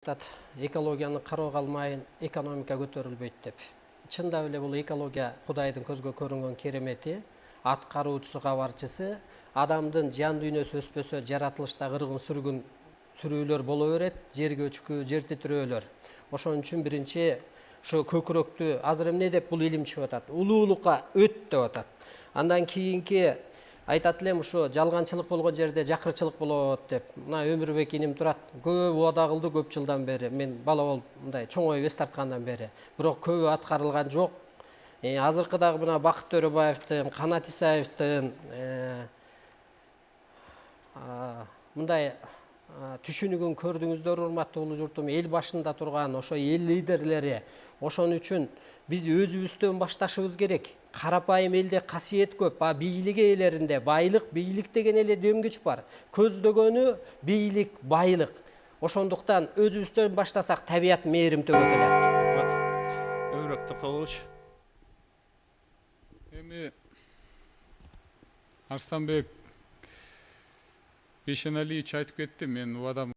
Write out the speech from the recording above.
Экологияны кароого алмайын, экономика көтөрүлбөйт деп. Чындап эле бул экология Кудайдын көзгө көрүнгөн керемети, аткаруучусу, кабарчысы. Адамдын жан дүйнөсү өспөсө, жаратылышта кыргын сүргүн сүрүүлөр боло берет, жер көчкү, жер титирөөлөр. Ошон үчүн биринчи ошо көкүрөктү азыр эмне деп бул илим чыгып атат? Улуулукка өт деп атат. Андан кийинки айтат элем ушу жалганчылык болгон жерде жакырчылык болот деп. Мына Өмүрбек иним турат. Көп убада кылды, көп жылдан бери. Мен бала болуп мындай чоңоюп эс тарткандан бери. Бирок көбү аткарылган жок. Азыркы дагы мына Бакыт Төрөбаевдин, Канат Исаевдин мындай түшүнүгүн көрдүңүздөр, урматтуу улуу журтум. Эл башында турган ошо эл лидерлери. Ошон үчүн биз өзүбүздөн башташыбыз керек. Карапайым элде касиет көп. Бийлик ээлеринде байлык, бийлик деген эле дөңгүч бар. Көздөгөнү бийлик, байлык. Ошондуктан өзүбүздөн баштасак табият мээримтөө келет. Өмүрбек Токтогулович. Эми Арстанбек Бейшеналиевич айтып кетти, мен убадам